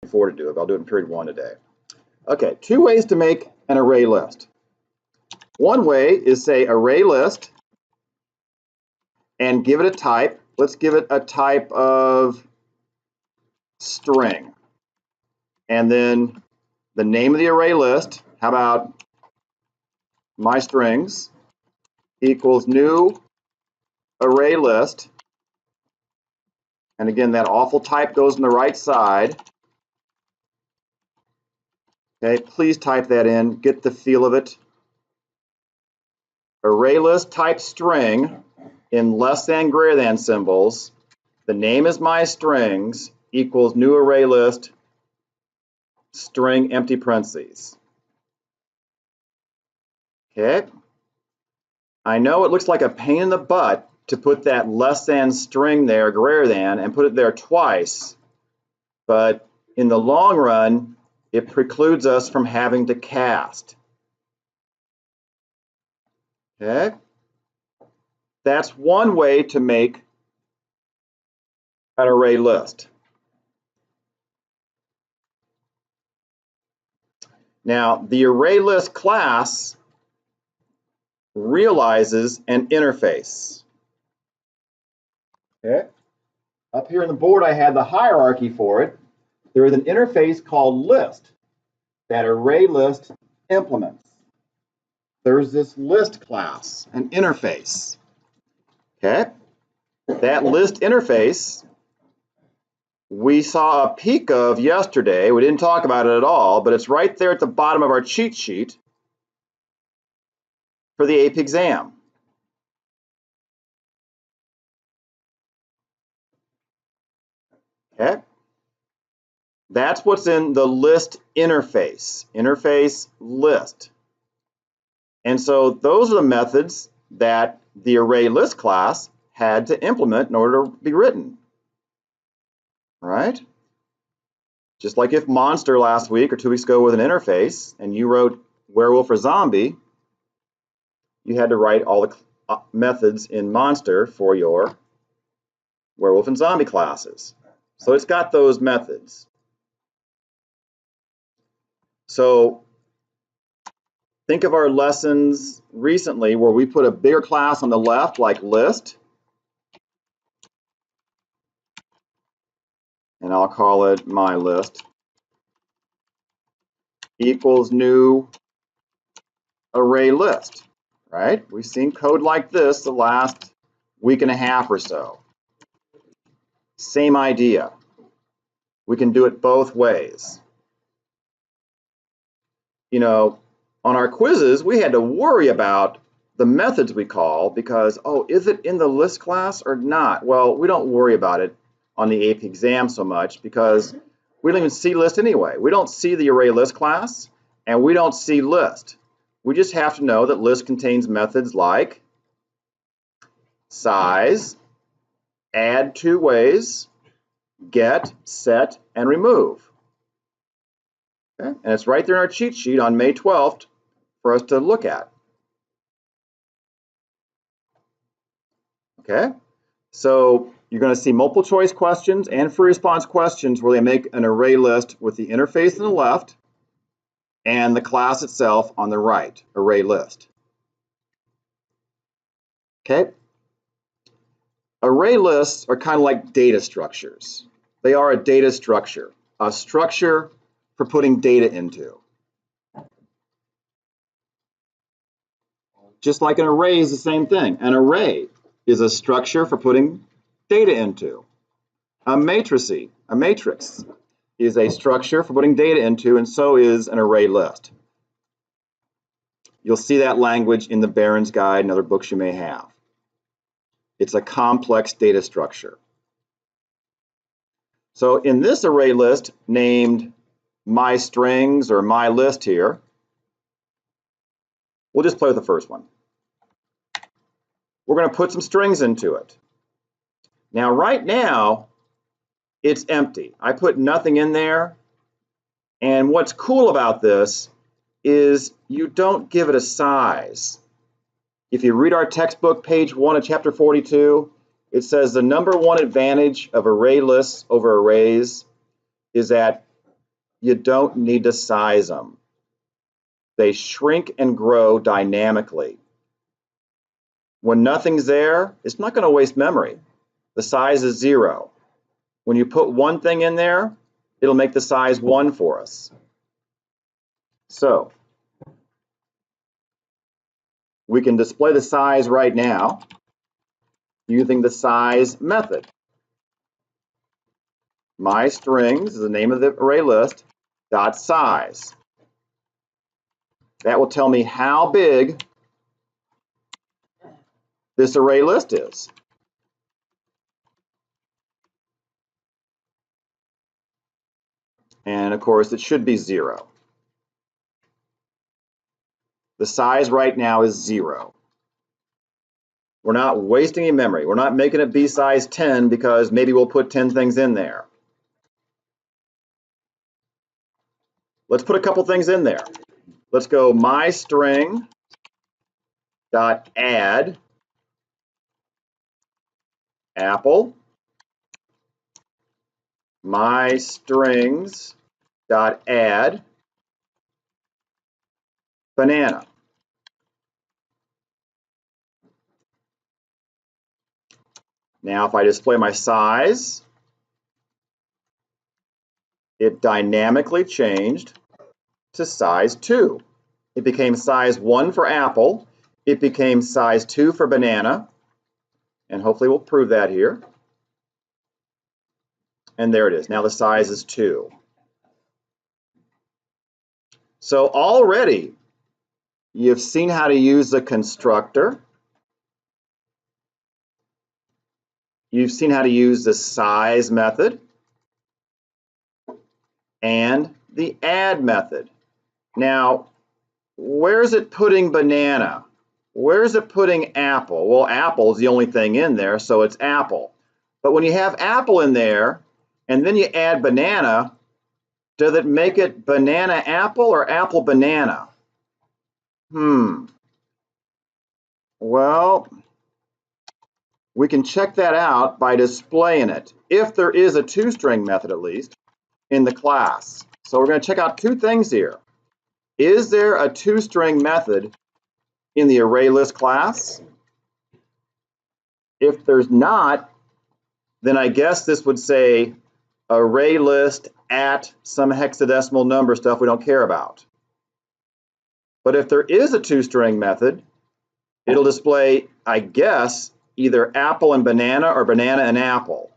4 to do it, but I'll do it in period 1 today. Okay, 2 ways to make an array list. One way is say array list and give it a type. Let's give it a type of string. And then the name of the array list, how about my strings equals new array list. And again, that awful type goes on the right side. Okay, please type that in, get the feel of it. Array list type string in less than greater than symbols. The name is my strings equals new array list string empty parentheses. Okay. I know it looks like a pain in the butt to put that less than string there, greater than, and put it there twice, but in the long run, it precludes us from having to cast. Okay? That's one way to make an array list. Now, the ArrayList class realizes an interface. Okay? Up here on the board, I had the hierarchy for it. There is an interface called list that ArrayList implements. There's this list class, an interface. Okay? That list interface we saw a peek of yesterday. We didn't talk about it at all, but it's right there at the bottom of our cheat sheet for the AP exam. Okay? That's what's in the list interface, interface list. And so those are the methods that the ArrayList class had to implement in order to be written. Right? Just like if monster last week or 2 weeks ago with an interface and you wrote werewolf or zombie, you had to write all the methods in monster for your werewolf and zombie classes. So it's got those methods. So think of our lessons recently where we put a bigger class on the left like list. And I'll call it my list equals new array list, right? We've seen code like this the last week and a half or so. Same idea. We can do it both ways. You know, on our quizzes, we had to worry about the methods we call because, oh, is it in the list class or not? Well, we don't worry about it on the AP exam so much because we don't even see list anyway. We don't see the array list class and we don't see list. We just have to know that list contains methods like size, add 2 ways, get, set, and remove. Okay? And it's right there in our cheat sheet on May 12th for us to look at. Okay? So you're going to see multiple choice questions and free response questions where they make an array list with the interface on the left and the class itself on the right, array list. Okay? Array lists are kind of like data structures. They are a data structure for putting data into. Just like an array is the same thing. An array is a structure for putting data into. A matrix is a structure for putting data into, and so is an array list. You'll see that language in the Barron's Guide and other books you may have. It's a complex data structure. So in this array list named my strings or my list here, we'll just play with the first one. We're going to put some strings into it. Now, right now, it's empty. I put nothing in there. And what's cool about this is you don't give it a size. If you read our textbook, page 1 of chapter 42, it says the #1 advantage of array lists over arrays is that you don't need to size them. They shrink and grow dynamically. When nothing's there, it's not going to waste memory. The size is 0. When you put one thing in there, it'll make the size 1 for us. So we can display the size right now using the size method. MyStrings is the name of the array list, .size. That will tell me how big this array list is. And of course, it should be 0. The size right now is 0. We're not wasting any memory. We're not making it be size 10 because maybe we'll put 10 things in there. Let's put a couple things in there. Let's go mystring.add apple, mystrings.add banana. Now if I display my size, it dynamically changed to size 2. It became size 1 for apple. It became size 2 for banana. And hopefully we'll prove that here. And there it is. Now the size is 2. So already you've seen how to use the constructor. You've seen how to use the size method and the add method. Now, where is it putting banana? Where is it putting apple? Well, apple is the only thing in there, so it's apple. But when you have apple in there and then you add banana, does it make it banana apple or apple banana? Well, we can check that out by displaying it, if there is a toString method at least, in the class. So we're going to check out two things here. Is there a toString method in the ArrayList class? If there's not, then I guess this would say ArrayList at some hexadecimal number stuff we don't care about. But if there is a toString method, it'll display, I guess, either apple and banana or banana and apple.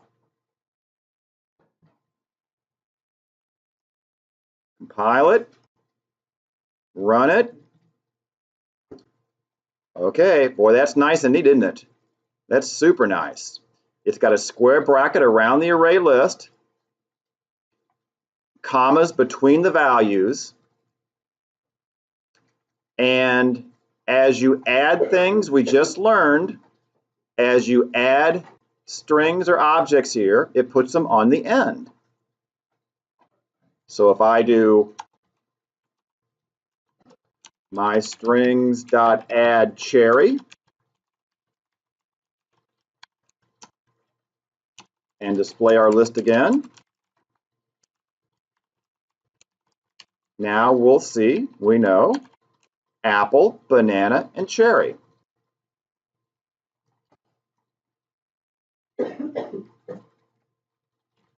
Compile it, run it. Okay, boy, that's nice and neat, isn't it? That's super nice. It's got a square bracket around the array list, commas between the values, and as you add things, we just learned, as you add strings or objects here, it puts them on the end. So if I do mystrings.add cherry and display our list again, now we'll see, we know, apple, banana, and cherry.